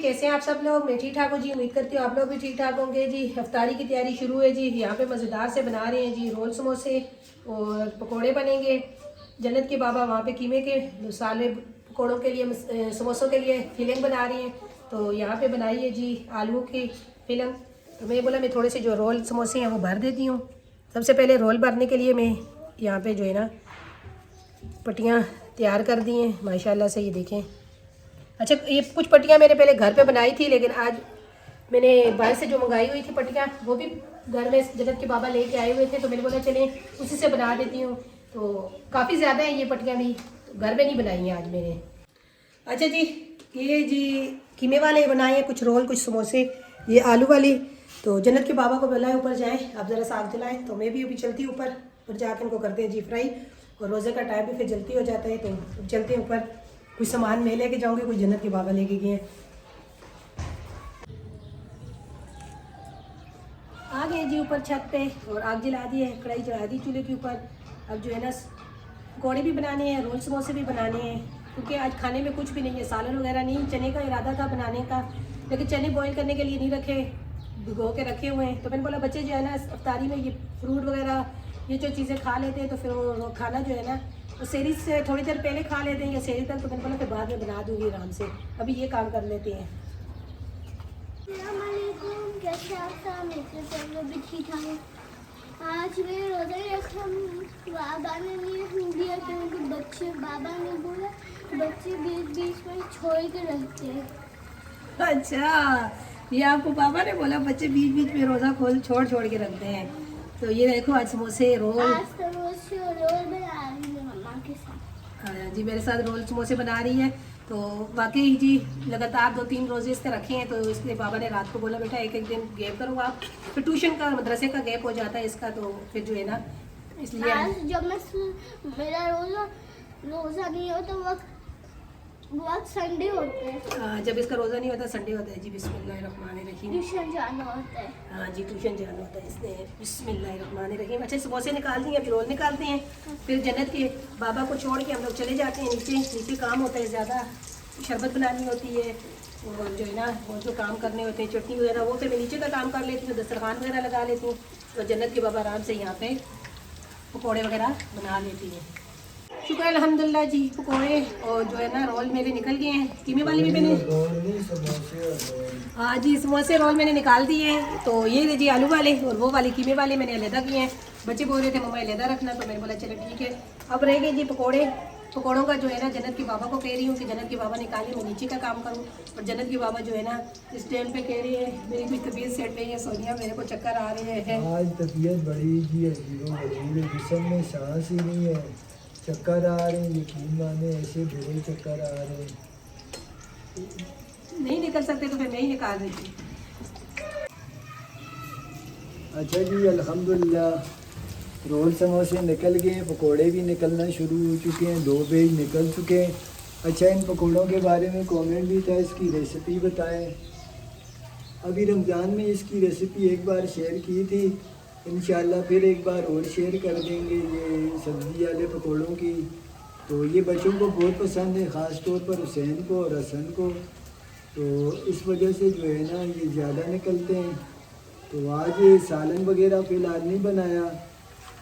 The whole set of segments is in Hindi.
कैसे हैं आप सब लोग? मैं ठीक ठाक हूँ जी। उम्मीद करती हूँ आप लोग भी ठीक ठाक होंगे जी। इफ्तारी की तैयारी शुरू है जी। यहाँ पे मज़ेदार से बना रहे हैं जी रोल समोसे और पकोड़े बनेंगे। जन्नत के बाबा वहाँ पे कीमे के साले पकोड़ों के लिए समोसों के लिए फिलिंग बना रही हैं। तो यहाँ पे बनाई है जी आलू की फिलिंग। तो मैं बोला मैं थोड़े से जो रोल समोसे हैं वो भर देती हूँ। सबसे पहले रोल भरने के लिए मैं यहाँ पे जो है ना पट्टियाँ तैयार कर दी हैं माशाल्लाह से। ये देखें। अच्छा, ये कुछ पट्टियाँ मैंने पहले घर पे बनाई थी, लेकिन आज मैंने बाहर से जो मंगाई हुई थी पट्टियाँ वो भी घर में जन्नत के बाबा लेके आए हुए थे, तो मैंने बोला चलें उसी से बना देती हूँ। तो काफ़ी ज़्यादा है ये पट्टियाँ भी, तो घर में नहीं बनाई हैं आज मैंने। अच्छा जी, ये जी कीमे वाले बनाए हैं कुछ रोल कुछ समोसे, ये आलू वाली। तो जन्नत के बाबा को बोला है ऊपर जाएँ आप ज़रा साग जलाएँ, तो मैं भी अभी चलती हूँ ऊपर जाकर इनको करते हैं जी फ्राई। और रोज़े का टाइम भी फिर जल्दी हो जाता है, तो चलते हैं ऊपर। कुछ सामान मैं लेके जाऊँगी, कुछ जन्नत के बाबा लेके गए हैं। आ गए जी ऊपर छत पे और आग जला दी है, कढ़ाई चढ़ा दी चूल्हे के ऊपर। अब जो है ना पकौड़े भी बनाने हैं, रोल समोसे भी बनाने हैं, क्योंकि आज खाने में कुछ भी नहीं है, सालन वगैरह नहीं। चने का इरादा था बनाने का, लेकिन चने बॉईल करने के लिए नहीं रखे, भिगो के रखे हुए हैं। तो मैंने बोला बच्चे जो है ना इफ्तारी में ये फ्रूट वगैरह ये जो चीज़ें खा लेते हैं, तो फिर वो खाना जो है ना वो सेहरी से थोड़ी देर पहले खा लेते हैं या सेहरी तक। तो मैंने बोला फिर बाद में बना दूँगी आराम से, अभी ये काम कर लेते हैं। कैसे आप भी ठीक ठाक। आज मैं रोज़ा रखा, बाबा ने नहीं दिया क्योंकि बच्चे बाबा ने बोला बच्चे बीच बीच में छोड़ के रखते हैं। अच्छा, ये आपको पापा ने बोला बच्चे बीच बीच में रोज़ा खोल छोड़ के रखते हैं। तो ये देखो आज समोसे रोल, आज समोसे और रोल बना रही हूँ मम्मा के साथ। हाँ जी, मेरे साथ रोल समोसे बना रही है। तो वाकई जी लगातार 2-3 रोज़े इससे रखे हैं, तो इसलिए बाबा ने रात को बोला बेटा एक दिन गैप करो आप, फिर ट्यूशन का मदरसे का गैप हो जाता है इसका, तो फिर जो है ना इसलिए आज जब मेरा रोज़ा नहीं होता वक्त संडे होते हैं। जब इसका रोज़ा नहीं होता संडे होता है जी। बिस्मिल्लाहिर्रहमानिर्रहीम। ट्यूशन जाना होता है। हाँ जी, ट्यूशन जाना होता है इसलिए बिस्मिल्लाहिर्रहमानिर्रहीम। अच्छा, समोसे निकाल दिए, अभी रोल निकालते हैं, फिर जन्नत के बाबा को छोड़ के हम लोग चले जाते हैं नीचे काम होता है ज़्यादा, शरबत बनानी होती है और जो है ना वो जो काम करने होते हैं चटनी वगैरह, वो फिर मैं नीचे का काम कर लेती हूँ, दस्तरखान वगैरह लगा लेती हूँ। तो जन्नत के बाबा आराम से यहाँ पे पकौड़े वगैरह बना लेती हैं। शुक्र अल्हम्दुलिल्लाह जी। पकौड़े और जो है ना रोल मेरे निकल गए हैं। कीमे वाली भी मैंने, हाँ जी समोसे रोल मैंने निकाल दिए हैं। तो ये जी आलू वाले और वो वाले कीमे वाले मैंने अलहदा किए हैं। बच्चे बोल रहे थे मम्मा अलहदा रखना, तो मैंने बोला चलो ठीक है। अब रह गए जी पकौड़ों का जो है ना जन्नत के बाबा को कह रही हूँ कि जन्नत के बाबा निकाले, मैं नीचे का काम करूँ। और जन्नत के बाबा जो है ना इस टाइम पे कह रही है मेरी कुछ तबीयत सेट नहीं है सोनिया, मेरे को चक्कर आ रहे हैं। आज तबीयत बड़ी जी अजीब, जिस्म में सांस ही नहीं है, चक्कर आ रहे हैं, यकीन माने ऐसे बड़े चक्कर आ रहे हैं। नहीं निकल सकते तो फिर मैं ही निकाल देती। अच्छा जी, अल्हम्दुलिल्लाह रोल समोसे निकल गए हैं, पकोड़े भी निकलना शुरू हो चुके हैं, 2 बैग निकल चुके हैं। अच्छा, इन पकोड़ों के बारे में कमेंट भी था, इसकी रेसिपी बताएं। अभी रमज़ान में इसकी रेसिपी एक बार शेयर की थी, इंशाल्लाह फिर एक बार और शेयर कर देंगे ये सब्ज़ी वाले पकोड़ों की। तो ये बच्चों को बहुत पसंद है, ख़ास तौर पर हुसैन को और हसन को, तो इस वजह से जो है ना ये ज़्यादा निकलते हैं। तो आज ये सालन वगैरह फ़िलहाल नहीं बनाया,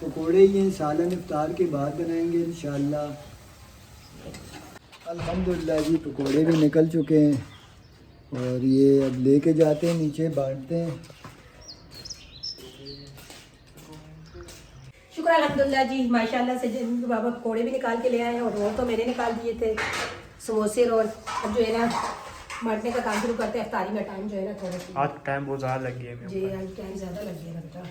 पकोड़े ये सालन इफ्तार के बाद बनाएंगे इंशाल्लाह। अल्हम्दुलिल्लाह जी, पकोड़े भी निकल चुके हैं और ये अब लेके जाते हैं नीचे बांटते हैं। शुक्र अल्हम्दुलिल्लाह जी, माशाल्लाह से जिन बाबा पकौड़े भी निकाल के ले आए हैं और रोल तो मैंने निकाल दिए थे, समोसे रोल। अब जो है ना बांटने का काम शुरू करते हैं। इफ्तारी का टाइम जो है ना थोड़ा सा आज टाइम बहुत ज़्यादा लग गया है जी, आज टाइम ज़्यादा लग गया लगता है।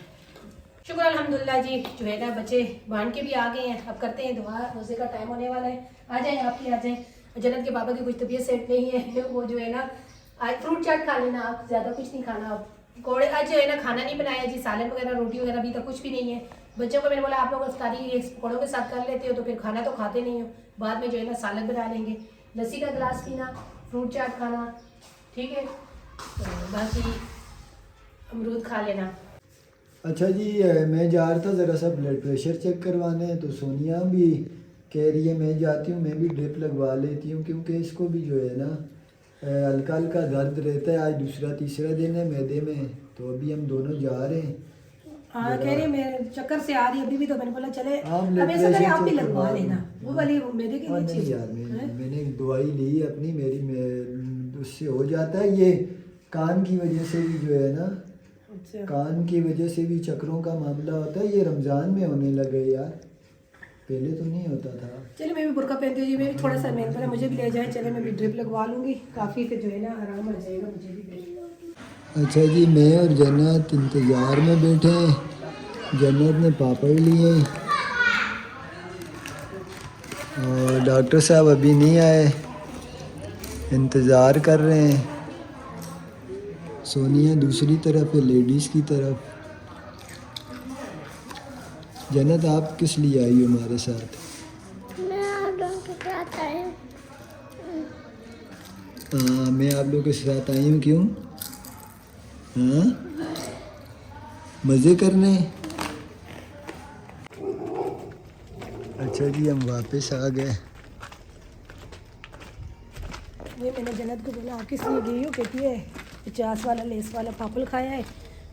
शुक्र अल्हम्दुलिल्लाह जी, जो है ना बच्चे बांट के भी आ गए हैं। अब करते हैं दुआ, रोज़े का टाइम होने वाला है। आ जाएँ आप भी आ जाएँ। जन्नत के बाबा की कुछ तबीयत सेट नहीं है, वो जो है ना आज फ्रूट चाट खा लेना आप, ज़्यादा कुछ नहीं खाना। आप पकौड़े आज जो है ना खाना नहीं बनाया जी, सालन वगैरह रोटी वगैरह अभी तक कुछ भी नहीं है। बच्चों को मैंने बोला आप लोग इफ्तारी पकौड़ों के साथ कर लेते हो, तो फिर खाना तो खाते नहीं हो, बाद में जो है ना सालन बना लेंगे, लस्सी का गिलास पीना, फ्रूट चाट खाना, ठीक है, तो बाकी अमरूद खा लेना। अच्छा जी, मैं जा रहा था ज़रा सा ब्लड प्रेशर चेक करवाने, तो सोनिया भी कह रही है मैं जाती हूँ, मैं भी ड्रिप लगवा लेती हूँ, क्योंकि इसको भी जो है ना हल्का हल्का दर्द रहता है। आज दूसरा तीसरा दिन है मैदे में, तो अभी हम दोनों जा रहे हैं। हाँ कह रही मैं चक्कर से आ रही अभी भी, तो मैंने बोला चले हाँ, अब ऐसा करें आप भी चेक लगवा करवा लेना वो वाली मेरे के और लिए नहीं चीज यार, मैंने एक दवाई ली है अपनी, उससे हो जाता है। ये कान की वजह से भी जो है ना, अच्छा कान की वजह से भी चक्करों का मामला होता है। ये रमज़ान में होने लगे यार, पहले तो नहीं होता था। चले मैं भी बुर्का पहनती हूँ जी, मैं भी थोड़ा सा मैंने बोला मुझे भी ले जाए, चले मैं भी ड्रिप लगवा लूँगी, काफ़ी फिर जो है ना आराम आ जाएगा मुझे भी। अच्छा जी, मैं और जन्नत इंतज़ार में बैठे हैं। जन्नत ने पापड़ लिए और डॉक्टर साहब अभी नहीं आए, इंतज़ार कर रहे हैं। सोनिया दूसरी तरफ है, लेडीज़ की तरफ। जन्नत आप किस लिए आई हो हमारे साथ? मैं आप लोगों के साथ आई हूँ। मैं आप लोग के साथ आई हूँ। क्यों? हाँ, मज़े करने। अच्छा जी, हम वापस आ गए। ये मैंने जन्नत को बोला आप किस लिए गई हो, कहती है 50 वाला लेस वाला पापड़ खाया है,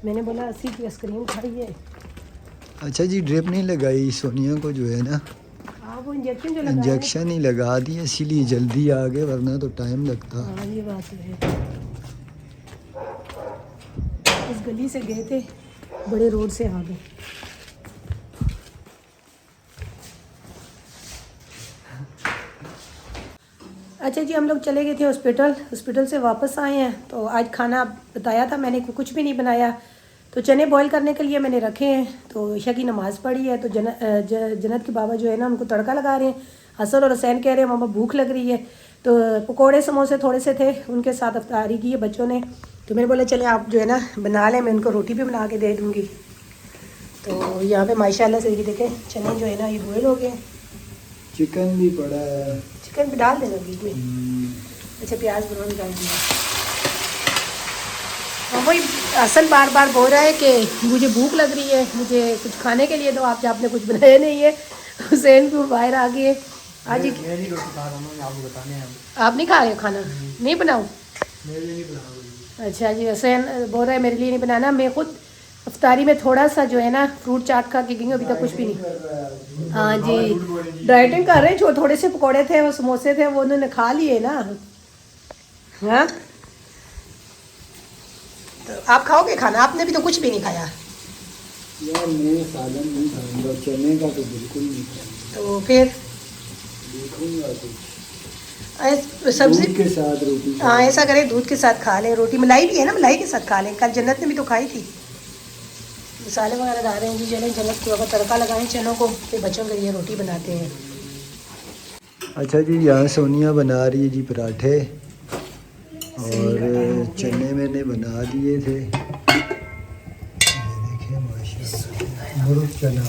मैंने बोला 80 की आइसक्रीम खाई है। अच्छा जी, ड्रिप नहीं लगाई सोनिया को जो है ना, हाँ वो इंजेक्शन जो लगाया है। इंजेक्शन ही लगा दिया, इसीलिए जल्दी आ गए, वरना तो टाइम लगता। हाँ ये बात तो है। इस गली से गए थे, बड़े रोड से आ गए। अच्छा जी, हम लोग चले गए थे हॉस्पिटल से वापस आए हैं। तो आज खाना बताया था मैंने, कुछ भी नहीं बनाया। तो चने बॉईल करने के लिए मैंने रखे हैं। तो ईशा की नमाज़ पढ़ी है, तो जन्नत के बाबा जो है ना उनको तड़का लगा रहे हैं। हसन और हुसैन कह रहे हैं मम्मा भूख लग रही है। तो पकोड़े समोसे थोड़े से थे, उनके साथ अफ्तारी की है बच्चों ने। तो मैंने बोला चले आप जो है ना बना लें, मैं उनको रोटी भी बना के दे दूँगी। तो यहाँ पे माशाल्लाह से ये देखें चने जो है ना ये बॉयल हो गए। चिकन भी पड़ा है। चिकन भी डाल देना बीच में। अच्छा प्याज ब्राउन डाल दिया। हाँ वही असल बार बार बोल रहा है कि मुझे भूख लग रही है, मुझे कुछ खाने के लिए दो, आपने कुछ बनाया नहीं है। हुसैन भी बाहर आ गए आज। मेरी रोटी खा रहा हूँ, आपको बताने हैं। आप नहीं खा रहे हो खाना? नहीं बनाऊँ? मेरे लिए नहीं बना। अच्छा जी, हुसैन बोल रहा है मेरे लिए नहीं बनाना। मैं खुद अफ्तारी में थोड़ा सा जो है ना फ्रूट चाट खा के गई हूँ, अभी तक कुछ भी नहीं। हाँ जी डाइटिंग कर रहे हैं। जो थोड़े से पकौड़े थे वो समोसे थे वो उन्होंने खा लिए ना। हाँ तो आप खाओगे खाना? आपने भी तो कुछ भी नहीं खाया। यार मैं सालन नहीं खाऊंगा, चने का तो बिल्कुल नहीं खाऊंगा। तो फिर देखूंगा कुछ सब्जी दूध के साथ रोटी। हाँ ऐसा करें, दूध के साथ खा लें। रोटी मलाई भी है ना, मलाई के साथ खा लें। कल जन्नत ने भी तो खाई थी। मसाले वगैरह डाल रहे हैं जी। चलें जन्नत को अगर तड़का लगाएं चनों को, फिर बच्चों के लिए रोटी बनाते हैं। अच्छा जी, यहाँ सोनिया बना रही है जी पराठे, और चने मैंने बना दिए थे। ये देखिए माशाल्लाह मुर्ग चना।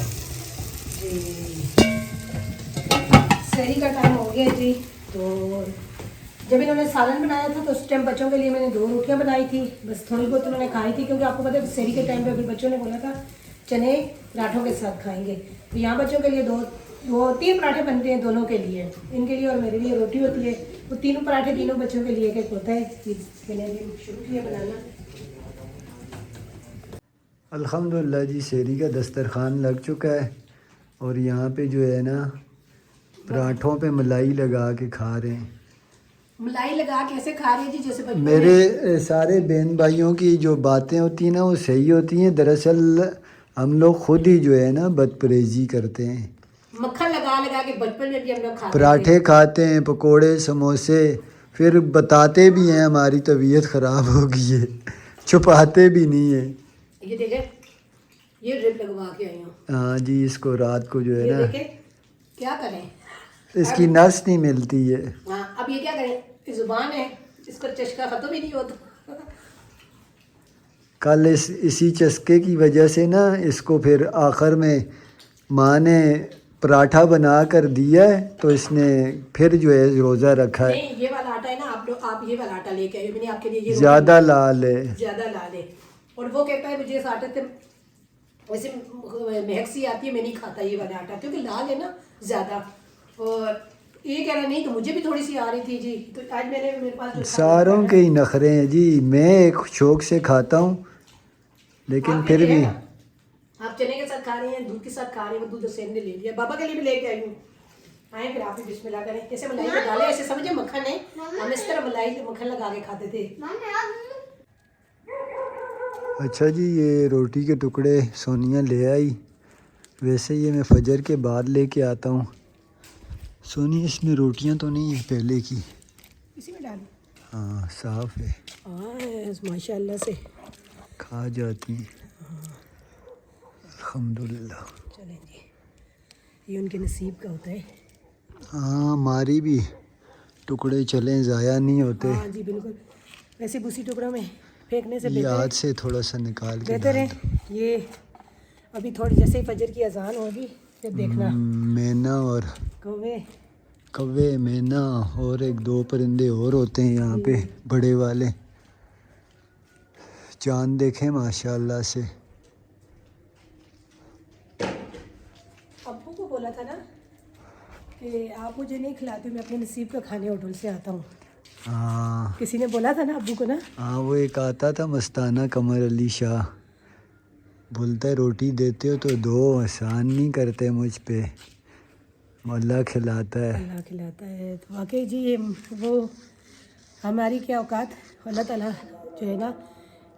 सहरी का टाइम हो गया जी। तो जब इन्होंने सालन बनाया था तो उस टाइम बच्चों के लिए मैंने 2 रोटियां बनाई थी, बस थोड़ी बहुत उन्होंने खाई थी, क्योंकि आपको पता है सहरी के टाइम पे अभी बच्चों ने बोला था चने पराठों के साथ खाएंगे। तो यहाँ बच्चों के लिए 3 पराठे बनते हैं दोनों के लिए, इनके लिए और मेरे लिए रोटी होती है। वो तीनों पराठे तीनों बच्चों के लिए एक होता है। मैंने शुरू किया बनाना। अल्हम्दुलिल्लाह जी, सहरी का दस्तरखान लग चुका है, और यहाँ पे जो है ना पराठों पे मलाई लगा के खा रहे हैं। मलाई लगा कैसे खा रही है जी? जैसे बचपन में मेरे सारे बहन भाइयों की जो बातें होती हैं ना वो सही होती हैं। दरअसल हम लोग खुद ही जो है ना बदपरहेज़ी करते हैं। मक्खन लगा लगा के बचपन में भी हम लोग खाते पराठे खाते हैं, पकोड़े समोसे, फिर बताते भी हैं हमारी तबीयत ख़राब हो गई है, छुपाते भी नहीं है। ये देखे, ये ड्रिप लगवा के आई हूँ। हाँ जी, इसको रात को जो है ये ना, देखे क्या करें, इसकी नस नहीं मिलती है। हाँ अब ये क्या करें, ये जुबान है, इसका चस्का खत्म ही नहीं होता। कल इसी चस्के की वजह से ना इसको फिर आखिर में माँ ने पराठा बना कर दिया है, तो इसने फिर जो है रोज़ा रखा है। नहीं ये वाला आटा है ना, आप ये वाला आटा लेके आए, मैंने आपके लिए ये ज़्यादा लाल है, ज़्यादा लाल है। और वो कहता है मुझे इस आटे से वैसे महक सी आती है, मैं नहीं खाता ये वाला आटा, क्योंकि लाल है ना ज़्यादा। और ये कह रहा नहीं तो मुझे भी थोड़ी सी आ रही थी जी, तो आज मेरे पास जो सारों के ही नखरे हैं जी। मैं एक शौक से खाता हूँ लेकिन आपके फिर लिए भी है ना? आप चने के साथ खा रहे हैं, दूध के साथ खा रहे हैं, वो दूध सेन ने ले लिया, बाबा के लिए भी लेके आई हूँ। आए फिर आप भी बिस्मिल्लाह करें। जैसे मलाई में डाले ऐसे समझे मक्खन है, हम इस तरह मलाई मक्खन लगा के खाते थे। अच्छा जी, ये रोटी के टुकड़े सोनिया ले आई। वैसे ये मैं फजर के बाद लेके आता हूँ। सोनिया इसमें रोटियाँ तो नहीं है पहले की? इसी में डाल। हाँ साफ़ है, हाँ माशाल्लाह से खा जाती हैं अल्हम्दुलिल्लाह। चलें जी, ये उनके नसीब का होता है। हाँ हमारी भी टुकड़े चलें, ज़ाया नहीं होते। हाँ जी बिल्कुल, वैसे उसी टुकड़ों में फेंकने से याद से थोड़ा सा निकाल के बेहतर डाल है। ये अभी थोड़ी जैसे ही फजर की अजान होगी फिर देखना मैना और कौवे कौवे, मैना और एक दो परिंदे और होते हैं यहाँ पे बड़े वाले। चांद देखें माशाल्लाह से। अब्बू को बोला था ना कि आप मुझे नहीं खिलाते, मैं अपने नसीब का खाने होटल से आता हूँ। हाँ किसी ने बोला था ना अब्बू को ना। हाँ, वो एक आता था मस्ताना कमर अली शाह, बोलता है रोटी देते हो तो दो, एहसान नहीं करते मुझ पे, अल्लाह खिलाता है। अल्लाह खिलाता है। तो वाकई जी ये वो हमारी क्या औकात, अल्लाह ताला जो है ना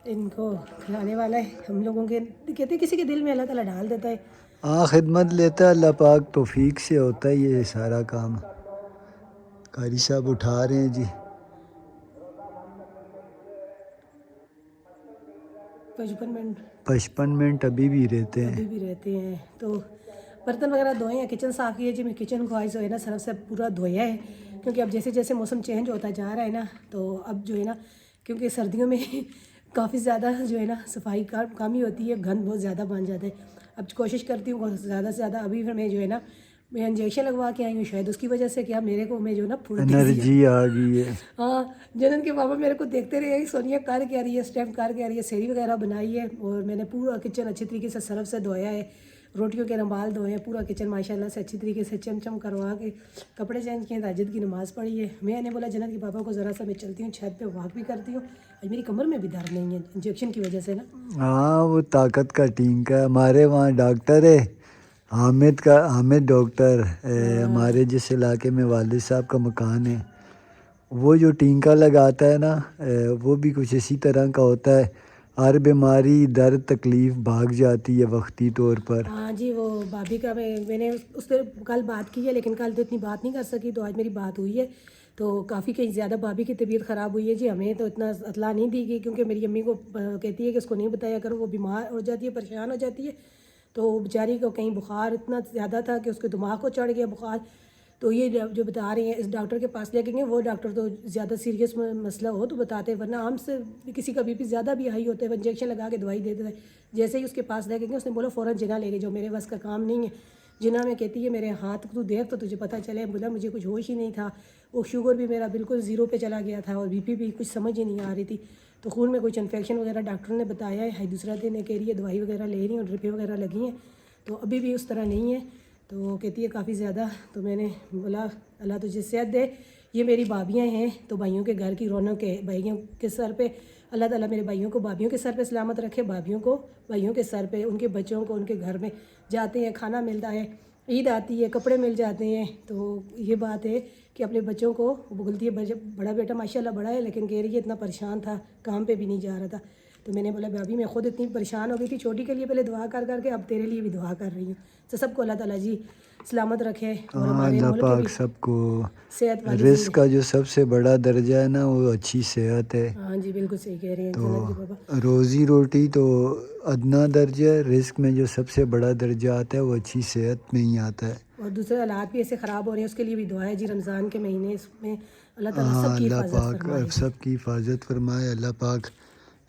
इनको खिलाने वाला है। हम लोगों के कहते हैं किसी के दिल में अल्लाह ताला डाल देता है। हाँ खिदमत लेता है अल्लाह पाक, तौफीक से होता है ये सारा काम। कारी साहब उठा रहे हैं जी। 55 मिनट अभी भी रहते हैं। अभी भी रहते हैं। तो बर्तन वगैरह धोए हैं, किचन साफ़ किया जी। मैं किचन को आज जो है ना सरफ से पूरा धोया है, क्योंकि अब जैसे जैसे मौसम चेंज होता जा रहा है ना, तो अब जो है ना क्योंकि सर्दियों में काफ़ी ज़्यादा जो है ना सफाई का कमी होती है, गंद बहुत ज़्यादा बन जाता है। अब कोशिश करती हूँ ज़्यादा से ज़्यादा। अभी फिर मैं जो है ना मैं इंजेक्शन लगवा के आई हूँ, शायद उसकी वजह से क्या मेरे को मैं जो है ना फुर्ती एनर्जी आ गई है। हाँ, जनन के पापा मेरे को देखते रहे, सोनिया कर के आ रही है, स्टेप कर के आ रही है, सेरी वगैरह बनाई है और मैंने पूरा किचन अच्छी तरीके से सरफ से धोया है, रोटियों के रंबाल धोए हैं, पूरा किचन माशाल्लाह से अच्छी तरीके से चमचम करवा के कपड़े चेंज किए, ताजद की नमाज़ पढ़ी है। मैंने बोला जनन के पापा को ज़रा सा मैं चलती हूँ छत पे, वॉक भी करती हूँ। आज मेरी कमर में भी दर्द नहीं है इंजेक्शन की वजह से ना। हाँ वो ताकत का टीका है। हमारे वहाँ डॉक्टर है हामिद डॉक्टर, हमारे जिस इलाके में वालिद साहब का मकान है, वो जो टीका लगाता है ना, वो भी कुछ इसी तरह का होता है। हर बीमारी दर्द तकलीफ़ भाग जाती है वक्ती तौर पर। हाँ जी, वो भाभी का मैंने उससे कल बात की है, लेकिन कल तो इतनी बात नहीं कर सकी, तो आज मेरी बात हुई है। तो काफ़ी कहीं ज़्यादा भाभी की तबीयत ख़राब हुई है जी। हमें तो इतना इतला नहीं दी गई, क्योंकि मेरी अम्मी को कहती है कि उसको नहीं बताया करो, वो बीमार हो जाती है, परेशान हो जाती है। तो बेचारी को कहीं बुखार इतना ज़्यादा था कि उसके दिमाग को चढ़ गया बुखार। तो ये जो बता रहे हैं इस डॉक्टर के पास लेके गए, वो डॉक्टर तो ज़्यादा सीरियस मसला हो तो बताते हैं, वरना हमसे किसी का बीपी ज़्यादा भी हाई होता है, इंजेक्शन लगा के दवाई देते थे। जैसे ही उसके पास लेके गए, उसने बोला फ़ौरन जिना ले गए, जो मेरे बस का काम नहीं है। जिना में कहती है मेरे हाथ तू देख तो तुझे पता चले। बोला मुझे कुछ होश ही नहीं था, वो शुगर भी मेरा बिल्कुल ज़ीरो पे चला गया था और बीपी भी कुछ समझ ही नहीं आ रही थी। तो खून में कुछ इन्फेक्शन वगैरह डॉक्टर ने बताया है। दूसरा दिन है कह रही है दवाई वगैरह ले रही हैं और ड्रिपें वगैरह लगी हैं, तो अभी भी उस तरह नहीं है। तो कहती है काफ़ी ज़्यादा। तो मैंने बोला अल्लाह तुझे सेहत दे। ये मेरी भाभियाँ हैं, तो भाइयों के घर की रौनक है भाइयों के सर पे। अल्लाह ताला मेरे भाइयों को भाभियों के सर पे सलामत रखे, भाभियों को भाइयों के सर पे, उनके बच्चों को उनके घर में जाते हैं, खाना मिलता है, ईद आती है, कपड़े मिल जाते हैं। तो ये बात है कि अपने बच्चों को बोलती है। बड़ा बेटा माशाल्लाह बड़ा है, लेकिन कह रही है इतना परेशान था, काम पे भी नहीं जा रहा था। तो मैंने बोला भाभी मैं खुद इतनी परेशान हो गई थी, छोटी के लिए पहले दुआ कर करके अब तेरे लिए भी दुआ कर रही हूँ। तो सबको अल्लाह ताला जी सलामत रखे और हमारे अल्लाह मुल्क पाक भी सबको सेहत वाली रिस्क का जो सबसे बड़ा दर्जा है ना वो अच्छी सेहत है। हाँ जी बिल्कुल सही कह रहे हैं तो जनत के पापा। रोज़ी रोटी तो अदना दर्जा है, रिस्क में जो सबसे बड़ा दर्जा आता है वो अच्छी सेहत में ही आता है। और दूसरे हालात भी ऐसे ख़राब हो रहे हैं, उसके लिए भी दुआ है जी। रमज़ान के महीने इसमें अल्लाह ताला हाँ सबकी अल्लाह हिफाजत पाक फरमाए। सबकी हिफाजत फरमाए। अल्लाह पाक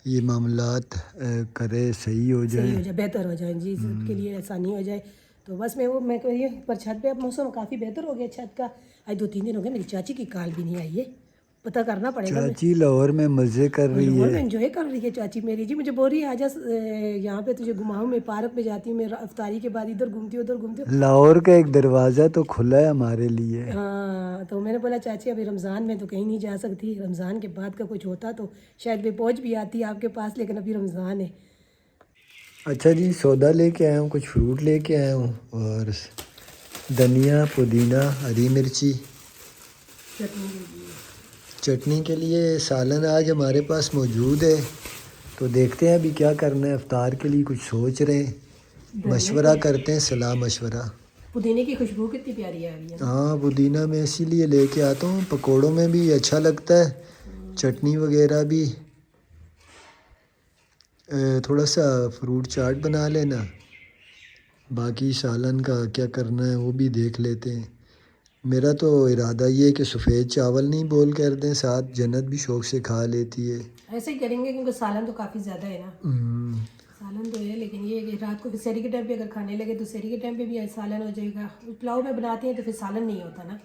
ये मामलात करे सही हो सही जाए। हो जाए, बेहतर हो जाए जी, सबके लिए आसानी हो जाए। तो बस मैं कह रही पर छत पे अब मौसम काफ़ी बेहतर हो गया छत का। आज 2-3 दिन हो गए, मेरी चाची की काल भी नहीं आई है। पता करना पड़ेगा। चाची लाहौर में मज़े कर रही लाहौर में है। एंजॉय कर रही है चाची मेरी जी। मुझे बोल रही है आजा यहाँ पे तुझे घुमाऊँ, मैं पार्क में जाती हूँ, मैं इफ्तारी के बाद इधर घूमती हूँ उधर घूमती हूँ। लाहौर का एक दरवाज़ा तो खुला है हमारे लिए। हाँ तो मैंने बोला चाची अभी रमज़ान में तो कहीं नहीं जा सकती, रमज़ान के बाद का कुछ होता तो शायद मैं पहुँच भी आती आपके पास, लेकिन अभी रमज़ान है। अच्छा जी, सौदा लेके आया हूँ, कुछ फ्रूट लेके आया हूँ और धनिया, पुदीना, हरी मिर्ची, चटनी के लिए सालन आज हमारे पास मौजूद है। तो देखते हैं अभी क्या करना है, इफ्तार के लिए कुछ सोच रहे हैं, मशवरा करते हैं, सलाह मशवरा। पुदीने की खुशबू कितनी प्यारी आ रही है। हाँ पुदीना मैं इसीलिए लेके आता हूँ, पकोड़ों में भी अच्छा लगता है, चटनी वगैरह भी। थोड़ा सा फ्रूट चाट बना लेना, बाकी सालन का क्या करना है वो भी देख लेते हैं। मेरा तो इरादा ये है कि सफ़ेद चावल नहीं बोल कर दें, साथ जन्नत भी शौक़ से खा लेती है। ऐसे ही करेंगे क्योंकि सालन तो काफ़ी ज़्यादा है ना। सालन तो है, लेकिन ये है कि रात को सेहरी के टाइम पे अगर खाने लगे तो सेहरी के टाइम पे भी सालन हो जाएगा। पुलाव में बनाते हैं तो फिर सालन नहीं होता ना।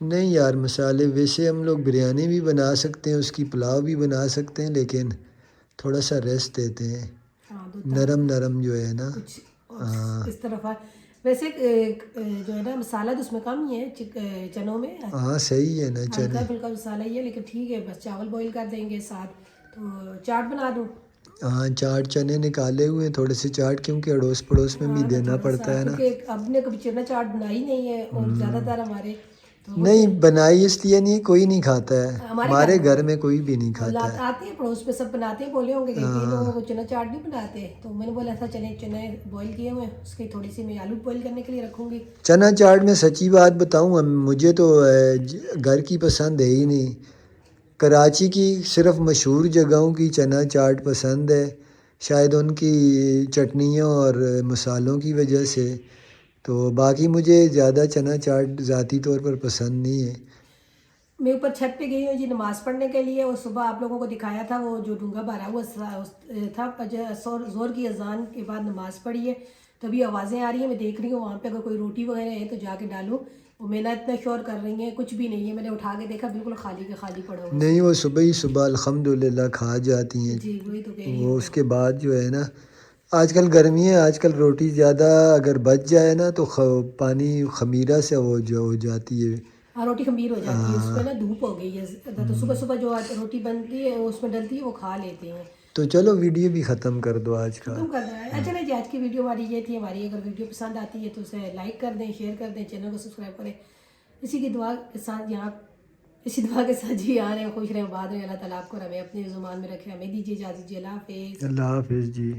नहीं यार, मसाले वैसे हम लोग बिरयानी भी बना सकते हैं, उसकी पुलाव भी बना सकते हैं, लेकिन थोड़ा सा रेस्ट देते हैं, हाँ नरम नरम जो है ना। कुछ इस तरफ है। वैसे जो है ना मसाला तो उसमें कम ही है चनों में, हाँ सही है ना, हल्का चने। फुल्का मसाला ही है, लेकिन ठीक है। बस चावल बॉईल कर देंगे साथ, तो चाट बना दूँ। हाँ चाट चने निकाले हुए हैं थोड़े से चाट, क्योंकि अड़ोस पड़ोस में भी हाँ देना पड़ता है ना। क्योंकि अब ने कभी चना चाट बनाई नहीं है और ज़्यादातर हमारे तो नहीं बनाई इसलिए नहीं, कोई नहीं खाता है, हमारे हमारे घर में कोई भी नहीं खाता लात है। आते हैं पड़ोस पे, सब बनाते हैं, बोले होंगे कि कई लोगों को चना चाट नहीं बनाते। तो मैंने बोला था चने चने बॉईल किए हुए, उसकी थोड़ी सी मैं आलू बॉईल करने के लिए रखूँगी। चना चाट में सच्ची बात बताऊँ, मुझे तो घर की पसंद है ही नहीं, कराची की सिर्फ मशहूर जगहों की चना चाट पसंद है, शायद उनकी चटनियों और मसालों की वजह से। तो बाकी मुझे ज़्यादा चना चाट ज़ाती तौर पर पसंद नहीं है। मैं ऊपर छत पे गई हूँ जी नमाज़ पढ़ने के लिए, और सुबह आप लोगों को दिखाया था वो जो डूंगा भरा हुआ था, ज़ोर की अजान के बाद नमाज़ पढ़ी है, तभी आवाज़ें आ रही हैं। मैं देख रही हूँ वहाँ पे अगर कोई रोटी वगैरह है तो जाके डालूँ। वो मेरा इतना शोर कर रही है, कुछ भी नहीं है। मैंने उठा के देखा बिल्कुल खाली के खाली पड़ा हुआ। नहीं वो सुबह ही सुबह अल्हम्दुलिल्लाह खा जाती हैं। जी वही तो कह रही वो हूँ। उसके बाद जो है ना, आजकल गर्मी है, आजकल रोटी ज़्यादा अगर बच जाए ना तो पानी खमीरा से वो जो हो जाती है। हाँ रोटी खमीर हो जाती है, उसमें ना धूप हो गई है ज़्यादा, तो सुबह सुबह जो रोटी बनती है वो उसमें डलती है, वो खा लेते हैं। तो चलो वीडियो भी ख़त्म कर दो आज का। खत्म कर रहा है। अच्छा जी, आज की वीडियो हमारी ये थी। हमारी अगर वीडियो पसंद आती है तो उसे लाइक कर दें, शेयर कर दें, चैनल को सब्सक्राइब करें। इसी की दुआ के साथ इसी दुआ के साथ जी आ रहे हैं, खुश रहें, बाद में अल्लाह ताला आपको हमें अपने ज़ुबान में रखे। हमें दीजिए इजाज़त जी, अल्लाह हाफ़िज़। अल्लाह हाफिज़ जी।